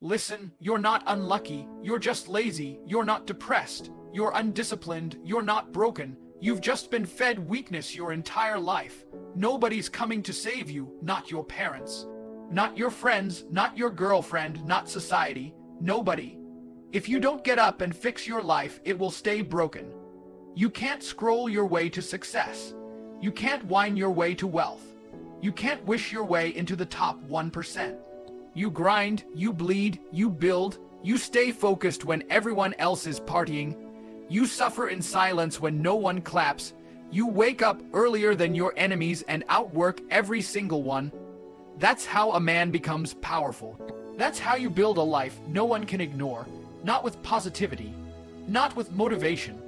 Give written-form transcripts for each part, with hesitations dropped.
Listen, you're not unlucky, you're just lazy, you're not depressed, you're undisciplined, you're not broken, you've just been fed weakness your entire life. Nobody's coming to save you, not your parents, not your friends, not your girlfriend, not society, nobody. If you don't get up and fix your life, it will stay broken. You can't scroll your way to success. You can't whine your way to wealth. You can't wish your way into the top 1%. You grind, you bleed, you build, you stay focused when everyone else is partying. You suffer in silence when no one claps. You wake up earlier than your enemies and outwork every single one. That's how a man becomes powerful. That's how you build a life no one can ignore. Not with positivity, not with motivation,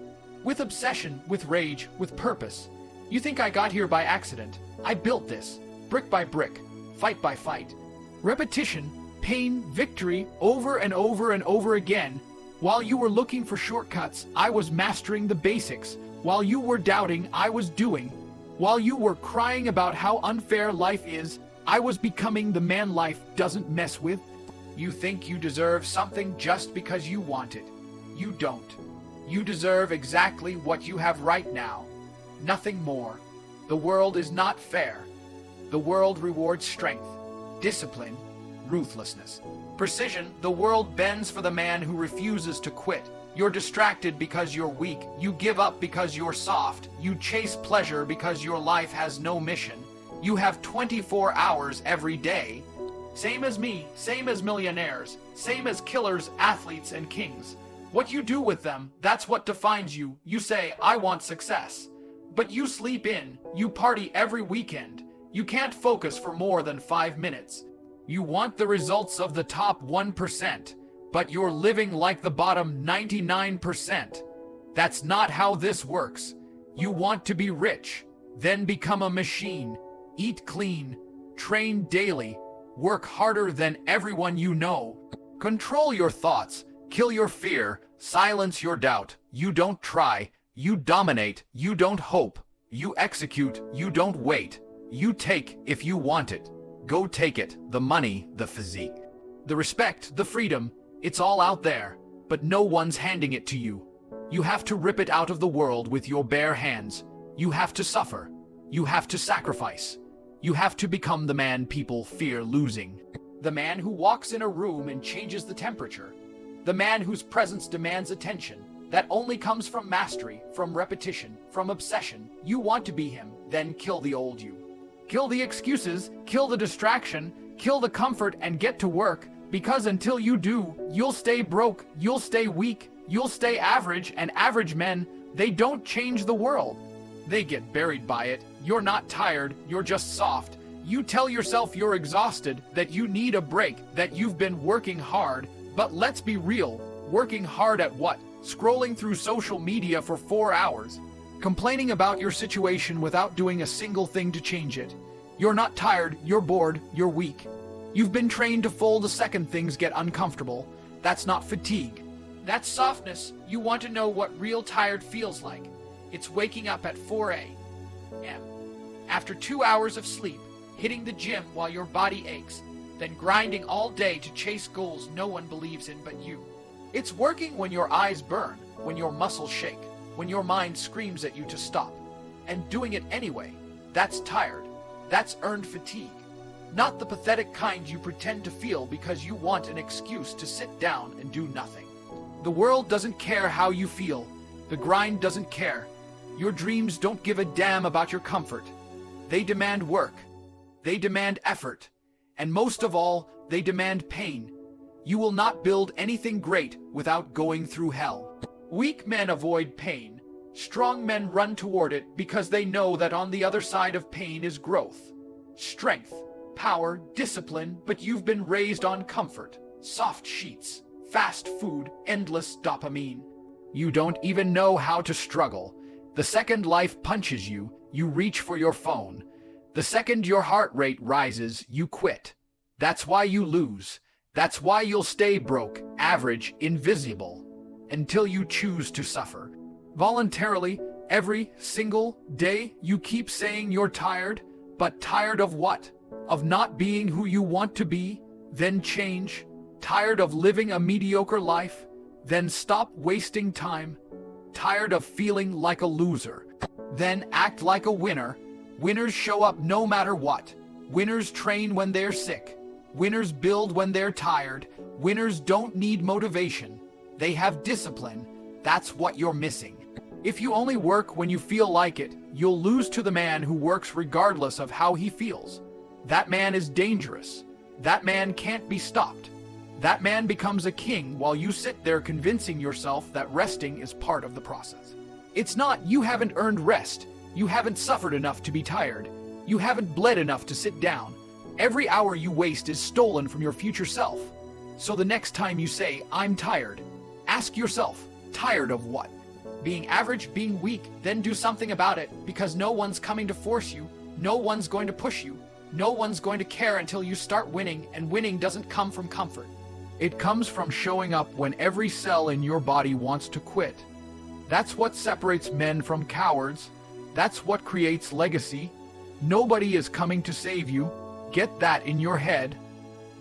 with obsession, with rage, with purpose. You think I got here by accident. I built this, brick by brick, fight by fight. Repetition, pain, victory, over and over and over again. While you were looking for shortcuts, I was mastering the basics. While you were doubting, I was doing. While you were crying about how unfair life is, I was becoming the man life doesn't mess with. You think you deserve something just because you want it. You don't. You deserve exactly what you have right now. Nothing more. The world is not fair. The world rewards strength, discipline, ruthlessness, precision. The world bends for the man who refuses to quit. You're distracted because you're weak. You give up because you're soft. You chase pleasure because your life has no mission. You have 24 hours every day. Same as me, same as millionaires, same as killers, athletes, and kings. What you do with them, that's what defines you. You say, I want success. But you sleep in, you party every weekend. You can't focus for more than 5 minutes. You want the results of the top 1%, but you're living like the bottom 99%. That's not how this works. You want to be rich, then become a machine. Eat clean, train daily, work harder than everyone you know. Control your thoughts, kill your fear, silence your doubt. You don't try, you dominate, you don't hope. You execute, you don't wait. You take if you want it. Go take it, the money, the physique, the respect, the freedom. It's all out there, but no one's handing it to you. You have to rip it out of the world with your bare hands. You have to suffer. You have to sacrifice. You have to become the man people fear losing. The man who walks in a room and changes the temperature. The man whose presence demands attention. That only comes from mastery, from repetition, from obsession. You want to be him, then kill the old you. Kill the excuses, kill the distraction, kill the comfort, and get to work. Because until you do, you'll stay broke, you'll stay weak, you'll stay average, and average men, they don't change the world. They get buried by it. You're not tired, you're just soft. You tell yourself you're exhausted, that you need a break, that you've been working hard. But let's be real, working hard at what? Scrolling through social media for 4 hours. Complaining about your situation without doing a single thing to change it. You're not tired, you're bored, you're weak. You've been trained to fold the second things get uncomfortable. That's not fatigue. That's softness. You want to know what real tired feels like. It's waking up at 4 a.m. After 2 hours of sleep, hitting the gym while your body aches, then grinding all day to chase goals no one believes in but you. It's working when your eyes burn, when your muscles shake, when your mind screams at you to stop, and doing it anyway. That's tired. That's earned fatigue. Not the pathetic kind you pretend to feel because you want an excuse to sit down and do nothing. The world doesn't care how you feel. The grind doesn't care. Your dreams don't give a damn about your comfort. They demand work. They demand effort. And most of all, they demand pain. You will not build anything great without going through hell. Weak men avoid pain. Strong men run toward it because they know that on the other side of pain is growth, strength, power, discipline. But you've been raised on comfort, soft sheets, fast food, endless dopamine. You don't even know how to struggle. The second life punches you, you reach for your phone. The second your heart rate rises, you quit. That's why you lose. That's why you'll stay broke, average, invisible, until you choose to suffer. Voluntarily, every single day, you keep saying you're tired, but tired of what? Of not being who you want to be? Then change. Tired of living a mediocre life? Then stop wasting time. Tired of feeling like a loser? Then act like a winner. Winners show up no matter what. Winners train when they're sick. Winners build when they're tired. Winners don't need motivation. They have discipline. That's what you're missing. If you only work when you feel like it, you'll lose to the man who works regardless of how he feels. That man is dangerous. That man can't be stopped. That man becomes a king while you sit there convincing yourself that resting is part of the process. It's not you haven't earned rest. You haven't suffered enough to be tired. You haven't bled enough to sit down. Every hour you waste is stolen from your future self. So the next time you say, "I'm tired," ask yourself, tired of what? Being average, being weak, then do something about it, because no one's coming to force you. No one's going to push you. No one's going to care until you start winning, and winning doesn't come from comfort. It comes from showing up when every cell in your body wants to quit. That's what separates men from cowards. That's what creates legacy. Nobody is coming to save you. Get that in your head.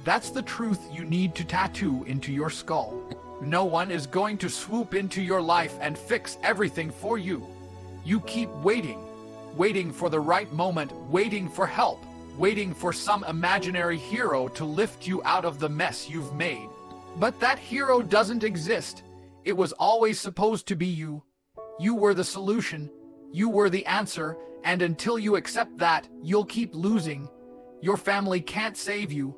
That's the truth you need to tattoo into your skull. No one is going to swoop into your life and fix everything for you. You keep waiting, waiting for the right moment, waiting for help, waiting for some imaginary hero to lift you out of the mess you've made. But that hero doesn't exist. It was always supposed to be you. You were the solution. You were the answer, and until you accept that, you'll keep losing. Your family can't save you.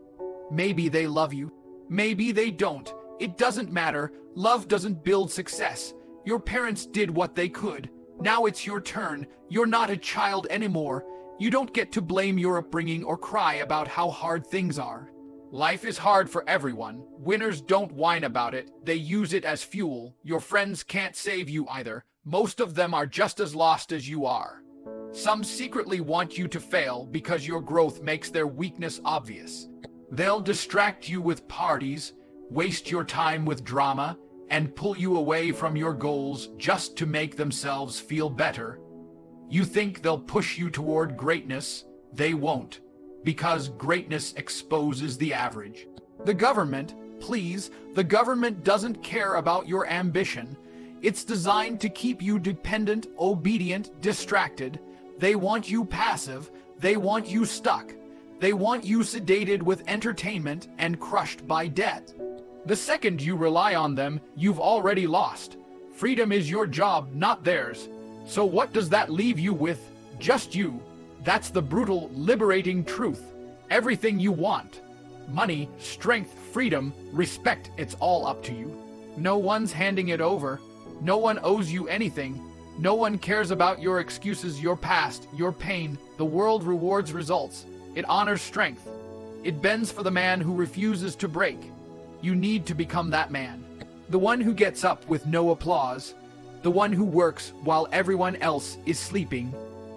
Maybe they love you. Maybe they don't. It doesn't matter. Love doesn't build success. Your parents did what they could. Now it's your turn. You're not a child anymore. You don't get to blame your upbringing or cry about how hard things are. Life is hard for everyone. Winners don't whine about it. They use it as fuel. Your friends can't save you either. Most of them are just as lost as you are. Some secretly want you to fail because your growth makes their weakness obvious. They'll distract you with parties, waste your time with drama, and pull you away from your goals just to make themselves feel better. You think they'll push you toward greatness? They won't, because greatness exposes the average. The government, please, the government doesn't care about your ambition. It's designed to keep you dependent, obedient, distracted. They want you passive. They want you stuck. They want you sedated with entertainment and crushed by debt. The second you rely on them, you've already lost. Freedom is your job, not theirs. So what does that leave you with? Just you. That's the brutal, liberating truth. Everything you want. Money, strength, freedom, respect, it's all up to you. No one's handing it over. No one owes you anything. No one cares about your excuses, your past, your pain. The world rewards results. It honors strength. It bends for the man who refuses to break. You need to become that man. The one who gets up with no applause. The one who works while everyone else is sleeping.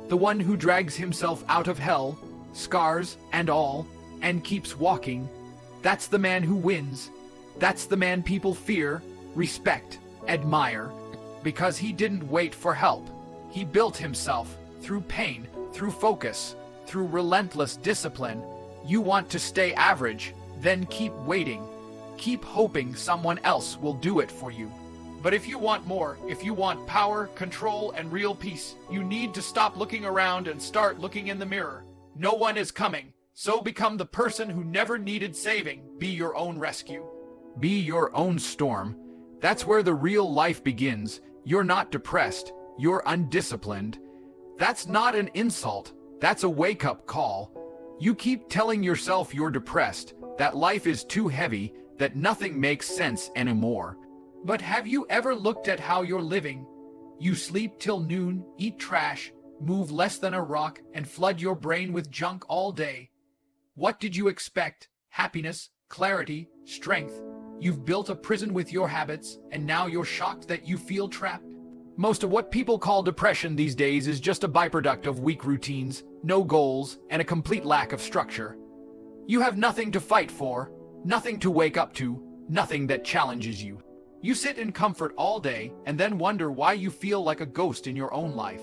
The one who drags himself out of hell, scars and all, and keeps walking. That's the man who wins. That's the man people fear, respect, admire. Because he didn't wait for help. He built himself through pain, through focus, through relentless discipline. You want to stay average, then keep waiting. Keep hoping someone else will do it for you. But if you want more, if you want power, control, and real peace, you need to stop looking around and start looking in the mirror. No one is coming, so become the person who never needed saving. Be your own rescue. Be your own storm. That's where the real life begins. You're not depressed. You're undisciplined. That's not an insult. That's a wake-up call. You keep telling yourself you're depressed, that life is too heavy, that nothing makes sense anymore. But have you ever looked at how you're living? You sleep till noon, eat trash, move less than a rock, and flood your brain with junk all day. What did you expect? Happiness, clarity, strength. You've built a prison with your habits, and now you're shocked that you feel trapped. Most of what people call depression these days is just a byproduct of weak routines, no goals, and a complete lack of structure. You have nothing to fight for, nothing to wake up to, nothing that challenges you. You sit in comfort all day and then wonder why you feel like a ghost in your own life.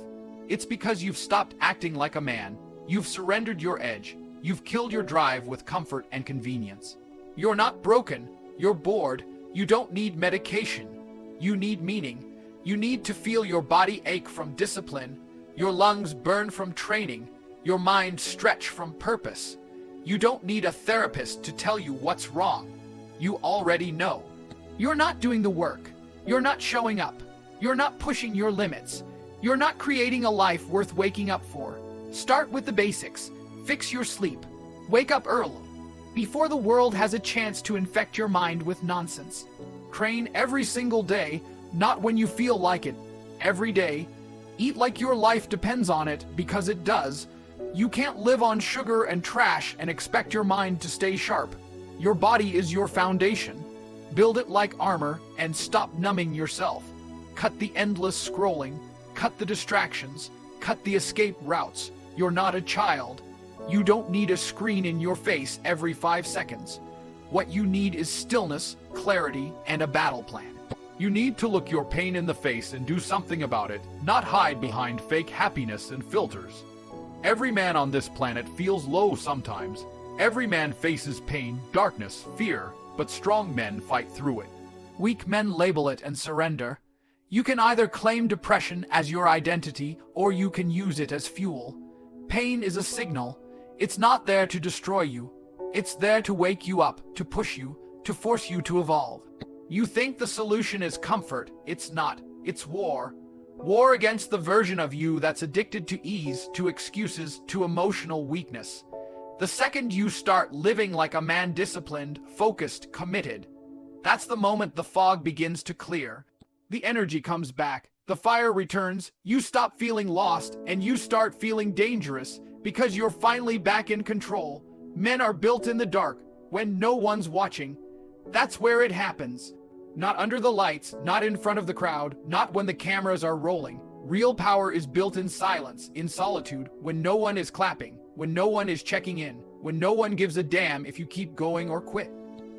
It's because you've stopped acting like a man. You've surrendered your edge. You've killed your drive with comfort and convenience. You're not broken. You're bored. You don't need medication. You need meaning. You need to feel your body ache from discipline, your lungs burn from training, your mind stretch from purpose. You don't need a therapist to tell you what's wrong. You already know. You're not doing the work. You're not showing up. You're not pushing your limits. You're not creating a life worth waking up for. Start with the basics. Fix your sleep. Wake up early, before the world has a chance to infect your mind with nonsense. Train every single day, not when you feel like it. Every day. Eat like your life depends on it, because it does. You can't live on sugar and trash and expect your mind to stay sharp. Your body is your foundation. Build it like armor and stop numbing yourself. Cut the endless scrolling. Cut the distractions. Cut the escape routes. You're not a child. You don't need a screen in your face every 5 seconds. What you need is stillness, clarity, and a battle plan. You need to look your pain in the face and do something about it, not hide behind fake happiness and filters. Every man on this planet feels low sometimes. Every man faces pain, darkness, fear, but strong men fight through it. Weak men label it and surrender. You can either claim depression as your identity, or you can use it as fuel. Pain is a signal. It's not there to destroy you. It's there to wake you up, to push you, to force you to evolve. You think the solution is comfort. It's not. It's war. War against the version of you that's addicted to ease, to excuses, to emotional weakness. The second you start living like a man, disciplined, focused, committed, that's the moment the fog begins to clear. The energy comes back. The fire returns. You stop feeling lost, and you start feeling dangerous, because you're finally back in control. Men are built in the dark, when no one's watching. That's where it happens. Not under the lights, not in front of the crowd, not when the cameras are rolling. Real power is built in silence, in solitude, when no one is clapping, when no one is checking in, when no one gives a damn if you keep going or quit.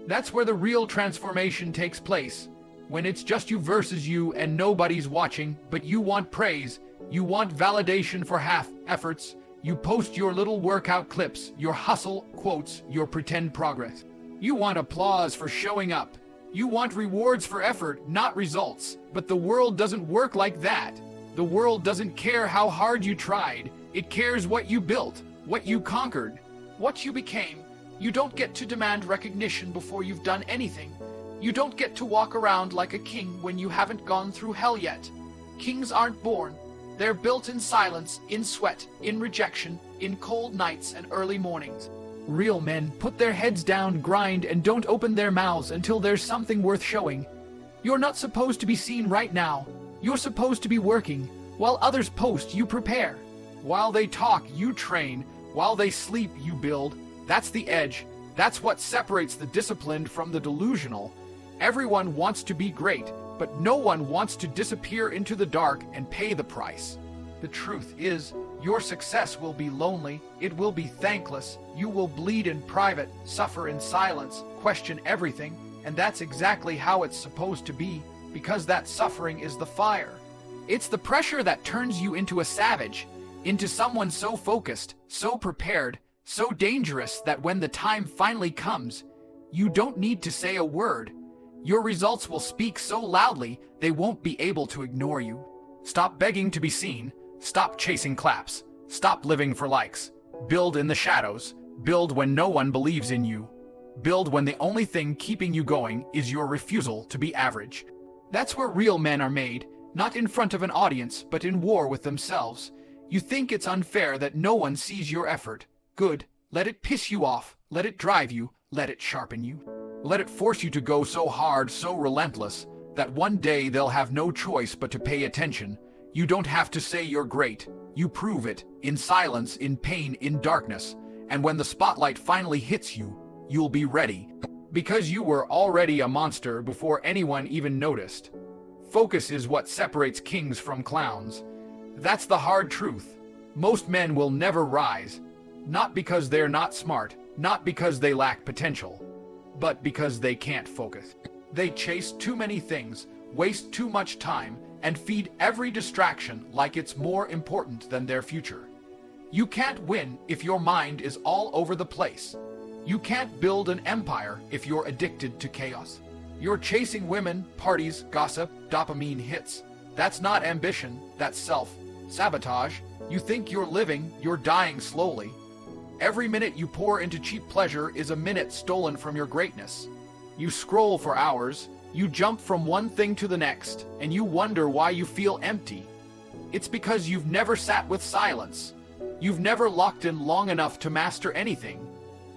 That's where the real transformation takes place. When it's just you versus you and nobody's watching, but you want praise, you want validation for half efforts, you post your little workout clips, your hustle quotes, your pretend progress. You want applause for showing up. You want rewards for effort, not results. But the world doesn't work like that. The world doesn't care how hard you tried. It cares what you built, what you conquered, what you became. You don't get to demand recognition before you've done anything. You don't get to walk around like a king when you haven't gone through hell yet. Kings aren't born. They're built in silence, in sweat, in rejection, in cold nights and early mornings. Real men put their heads down, grind, and don't open their mouths until there's something worth showing. You're not supposed to be seen right now. You're supposed to be working. While others post, you prepare. While they talk, you train. While they sleep, you build. That's the edge. That's what separates the disciplined from the delusional. Everyone wants to be great, but no one wants to disappear into the dark and pay the price. The truth is, your success will be lonely, it will be thankless, you will bleed in private, suffer in silence, question everything, and that's exactly how it's supposed to be, because that suffering is the fire. It's the pressure that turns you into a savage, into someone so focused, so prepared, so dangerous that when the time finally comes, you don't need to say a word. Your results will speak so loudly, they won't be able to ignore you. Stop begging to be seen. Stop chasing claps. Stop living for likes. Build in the shadows. Build when no one believes in you. Build when the only thing keeping you going is your refusal to be average. That's where real men are made, not in front of an audience, but in war with themselves. You think it's unfair that no one sees your effort. Good. Let it piss you off. Let it drive you. Let it sharpen you. Let it force you to go so hard, so relentless, that one day they'll have no choice but to pay attention. You don't have to say you're great. You prove it, in silence, in pain, in darkness. And when the spotlight finally hits you, you'll be ready. Because you were already a monster before anyone even noticed. Focus is what separates kings from clowns. That's the hard truth. Most men will never rise. Not because they're not smart, not because they lack potential, but because they can't focus. They chase too many things, waste too much time, and feed every distraction like it's more important than their future. You can't win if your mind is all over the place. You can't build an empire if you're addicted to chaos. You're chasing women, parties, gossip, dopamine hits. That's not ambition, that's self-sabotage. You think you're living, you're dying slowly. Every minute you pour into cheap pleasure is a minute stolen from your greatness. You scroll for hours, you jump from one thing to the next, and you wonder why you feel empty. It's because you've never sat with silence. You've never locked in long enough to master anything.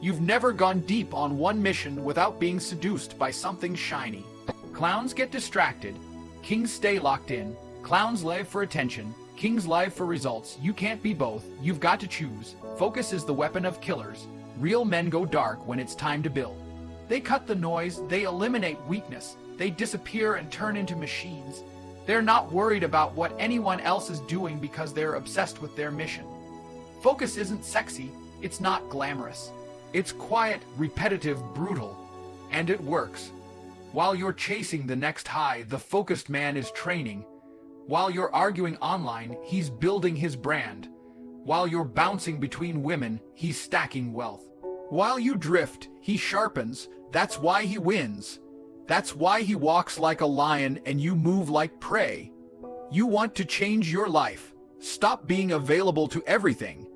You've never gone deep on one mission without being seduced by something shiny. Clowns get distracted. Kings stay locked in. Clowns live for attention. Kings live for results. You can't be both. You've got to choose. Focus is the weapon of killers. Real men go dark when it's time to build. They cut the noise. They eliminate weakness. They disappear and turn into machines. They're not worried about what anyone else is doing because they're obsessed with their mission. Focus isn't sexy. It's not glamorous. It's quiet, repetitive, brutal. And it works. While you're chasing the next high, the focused man is training. While you're arguing online, he's building his brand. While you're bouncing between women, he's stacking wealth. While you drift, he sharpens. That's why he wins. That's why he walks like a lion and you move like prey. You want to change your life. Stop being available to everything.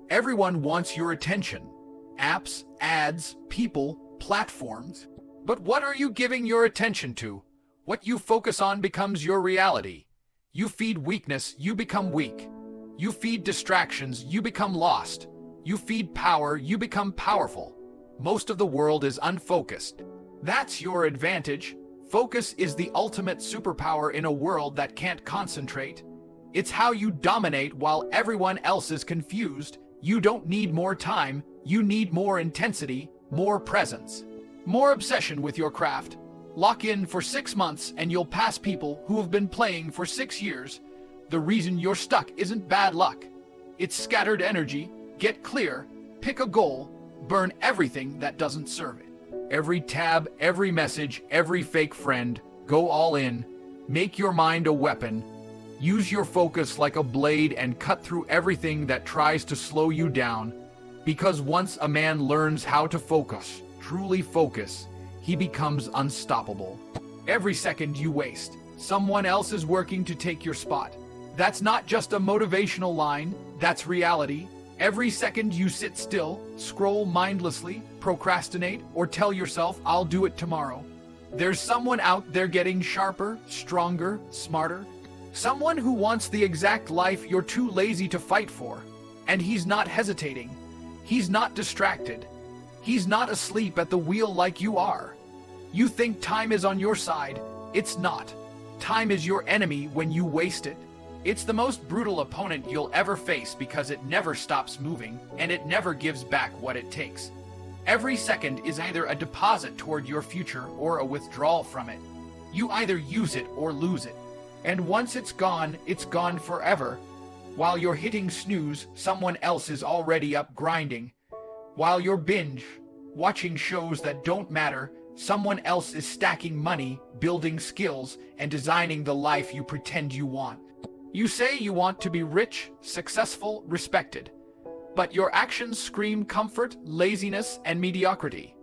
Everyone wants your attention. Apps, ads, people, platforms. But what are you giving your attention to? What you focus on becomes your reality. You feed weakness, you become weak. You feed distractions, you become lost. You feed power, you become powerful. Most of the world is unfocused. That's your advantage. Focus is the ultimate superpower in a world that can't concentrate. It's how you dominate while everyone else is confused. You don't need more time, you need more intensity, more presence, more obsession with your craft. Lock in for 6 months and you'll pass people who have been playing for 6 years. The reason you're stuck isn't bad luck. It's scattered energy. Get clear, pick a goal, burn everything that doesn't serve it. Every tab, every message, every fake friend, go all in. Make your mind a weapon. Use your focus like a blade and cut through everything that tries to slow you down. Because once a man learns how to focus, truly focus, he becomes unstoppable. Every second you waste, someone else is working to take your spot. That's not just a motivational line, that's reality. Every second you sit still, scroll mindlessly, procrastinate, or tell yourself, I'll do it tomorrow. There's someone out there getting sharper, stronger, smarter. Someone who wants the exact life you're too lazy to fight for. And he's not hesitating. He's not distracted. He's not asleep at the wheel like you are. You think time is on your side. It's not. Time is your enemy when you waste it. It's the most brutal opponent you'll ever face because it never stops moving and it never gives back what it takes. Every second is either a deposit toward your future or a withdrawal from it. You either use it or lose it. And once it's gone forever. While you're hitting snooze, someone else is already up grinding. While you're binge watching shows that don't matter, someone else is stacking money, building skills, and designing the life you pretend you want. You say you want to be rich, successful, respected, but your actions scream comfort, laziness, and mediocrity.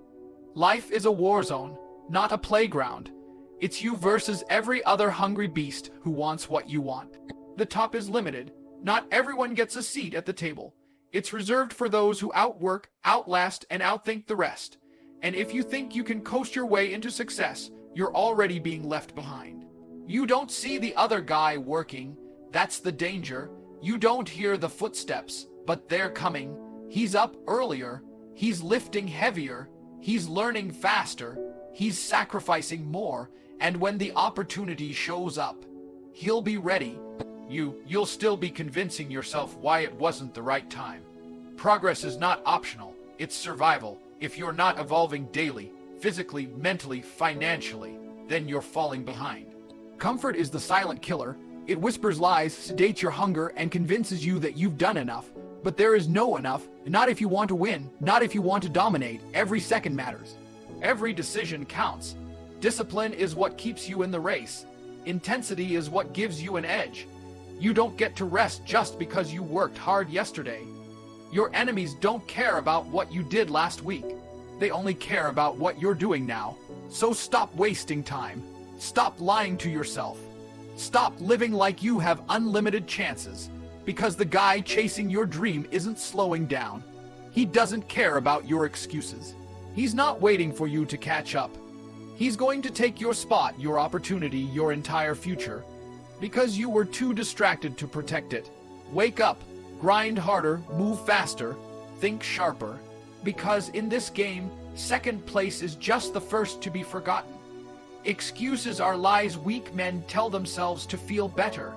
Life is a war zone, not a playground. It's you versus every other hungry beast who wants what you want. The top is limited. Not everyone gets a seat at the table. It's reserved for those who outwork, outlast, and outthink the rest. And if you think you can coast your way into success, you're already being left behind. You don't see the other guy working. That's the danger. You don't hear the footsteps, but they're coming. He's up earlier. He's lifting heavier. He's learning faster. He's sacrificing more. And when the opportunity shows up, he'll be ready. You'll still be convincing yourself why it wasn't the right time. Progress is not optional. It's survival. If you're not evolving daily, physically, mentally, financially, then you're falling behind. Comfort is the silent killer. It whispers lies, sedates your hunger, and convinces you that you've done enough. But there is no enough, not if you want to win, not if you want to dominate. Every second matters. Every decision counts. Discipline is what keeps you in the race. Intensity is what gives you an edge. You don't get to rest just because you worked hard yesterday. Your enemies don't care about what you did last week. They only care about what you're doing now. So stop wasting time. Stop lying to yourself. Stop living like you have unlimited chances, because the guy chasing your dream isn't slowing down. He doesn't care about your excuses. He's not waiting for you to catch up. He's going to take your spot, your opportunity, your entire future, because you were too distracted to protect it. Wake up, grind harder, move faster, think sharper, because in this game, second place is just the first to be forgotten. Excuses are lies weak men tell themselves to feel better.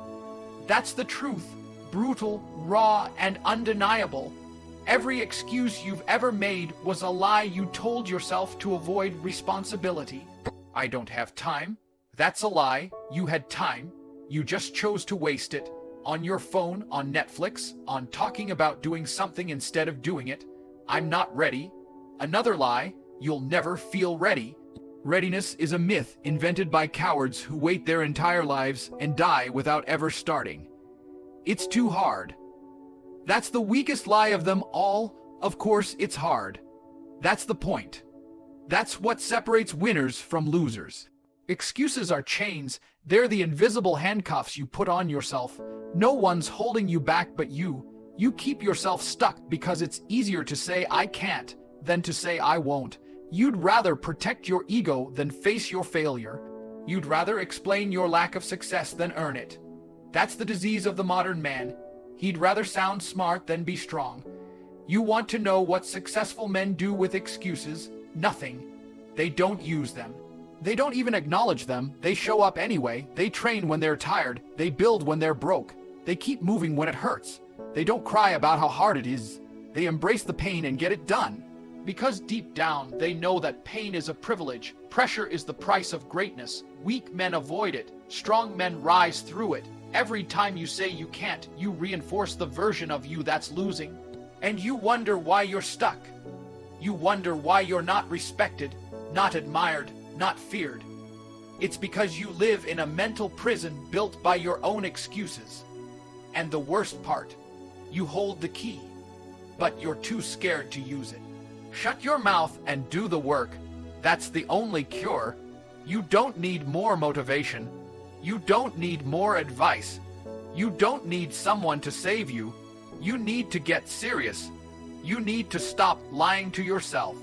That's the truth, brutal, raw, and undeniable. Every excuse you've ever made was a lie you told yourself to avoid responsibility. I don't have time. That's a lie. You had time. You just chose to waste it. On your phone, on Netflix, on talking about doing something instead of doing it. I'm not ready. Another lie. You'll never feel ready. Readiness is a myth invented by cowards who wait their entire lives and die without ever starting. It's too hard. That's the weakest lie of them all. Of course, it's hard. That's the point. That's what separates winners from losers. Excuses are chains. They're the invisible handcuffs you put on yourself. No one's holding you back but you. You keep yourself stuck because it's easier to say I can't than to say I won't. You'd rather protect your ego than face your failure. You'd rather explain your lack of success than earn it. That's the disease of the modern man. He'd rather sound smart than be strong. You want to know what successful men do with excuses? Nothing. They don't use them. They don't even acknowledge them. They show up anyway. They train when they're tired. They build when they're broke. They keep moving when it hurts. They don't cry about how hard it is. They embrace the pain and get it done. Because deep down, they know that pain is a privilege. Pressure is the price of greatness. Weak men avoid it. Strong men rise through it. Every time you say you can't, you reinforce the version of you that's losing. And you wonder why you're stuck. You wonder why you're not respected, not admired, not feared. It's because you live in a mental prison built by your own excuses. And the worst part, you hold the key, but you're too scared to use it. Shut your mouth and do the work. That's the only cure. You don't need more motivation. You don't need more advice. You don't need someone to save you. You need to get serious. You need to stop lying to yourself.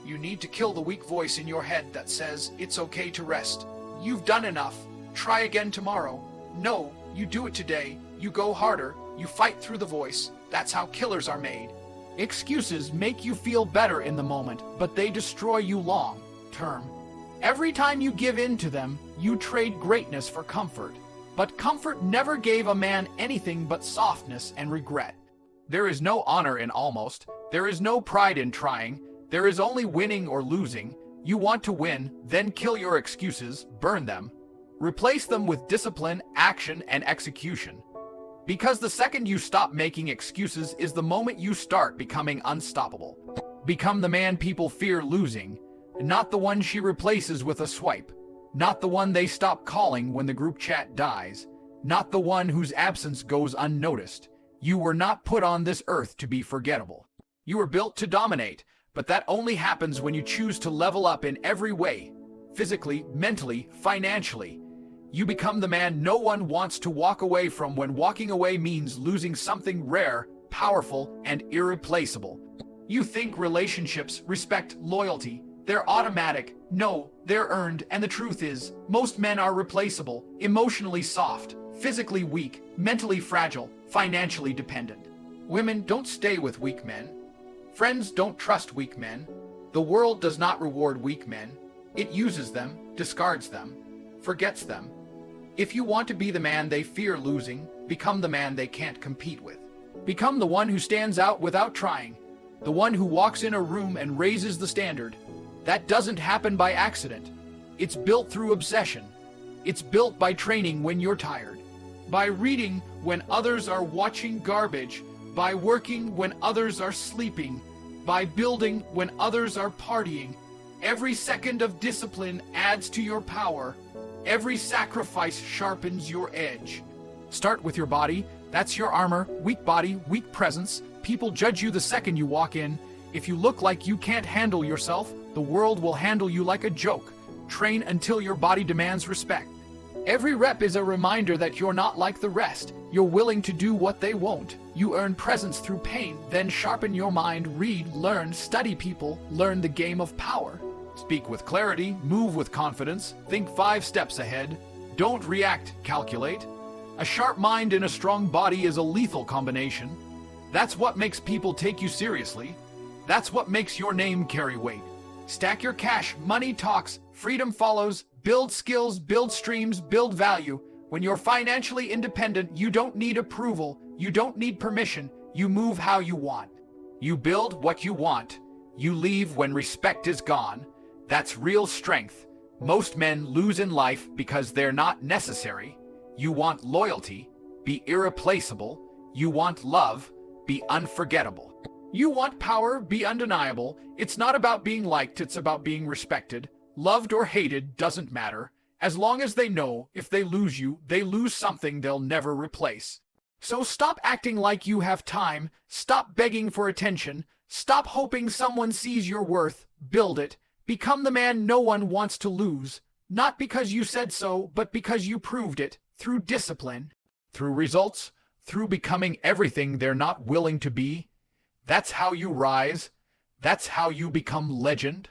You need to kill the weak voice in your head that says it's okay to rest. You've done enough. Try again tomorrow. No, you do it today. You go harder. You fight through the voice. That's how killers are made. Excuses make you feel better in the moment, but they destroy you long term. Every time you give in to them, you trade greatness for comfort. But comfort never gave a man anything but softness and regret. There is no honor in almost. There is no pride in trying. There is only winning or losing. You want to win, then kill your excuses, burn them. Replace them with discipline, action, and execution. Because the second you stop making excuses is the moment you start becoming unstoppable. Become the man people fear losing, not the one she replaces with a swipe. Not the one they stop calling when the group chat dies. Not the one whose absence goes unnoticed. You were not put on this earth to be forgettable. You were built to dominate, but that only happens when you choose to level up in every way. Physically, mentally, financially. You become the man no one wants to walk away from when walking away means losing something rare, powerful, and irreplaceable. You think relationships, respect, loyalty, they're automatic. No, they're earned, and the truth is, most men are replaceable, emotionally soft, physically weak, mentally fragile, financially dependent. Women don't stay with weak men. Friends don't trust weak men. The world does not reward weak men. It uses them, discards them, forgets them. If you want to be the man they fear losing, become the man they can't compete with. Become the one who stands out without trying, the one who walks in a room and raises the standard. That doesn't happen by accident. It's built through obsession. It's built by training when you're tired, by reading when others are watching garbage, by working when others are sleeping, by building when others are partying. Every second of discipline adds to your power. Every sacrifice sharpens your edge. Start with your body. That's your armor. Weak body, weak presence. People judge you the second you walk in. If you look like you can't handle yourself, the world will handle you like a joke. Train until your body demands respect. Every rep is a reminder that you're not like the rest. You're willing to do what they won't. You earn presence through pain, then sharpen your mind, read, learn, study people, learn the game of power. Speak with clarity, move with confidence, think 5 steps ahead. Don't react, calculate. A sharp mind in a strong body is a lethal combination. That's what makes people take you seriously. That's what makes your name carry weight. Stack your cash, money talks, freedom follows, build skills, build streams, build value. When you're financially independent, you don't need approval, you don't need permission, you move how you want. You build what you want. You leave when respect is gone. That's real strength. Most men lose in life because they're not necessary. You want loyalty, be irreplaceable. You want love, be unforgettable. You want power, be undeniable. It's not about being liked, it's about being respected. Loved or hated doesn't matter. As long as they know if they lose you, they lose something they'll never replace. So stop acting like you have time. Stop begging for attention. Stop hoping someone sees your worth. Build it. Become the man no one wants to lose. Not because you said so, but because you proved it. Through discipline. Through results. Through becoming everything they're not willing to be. That's how you rise. That's how you become legend.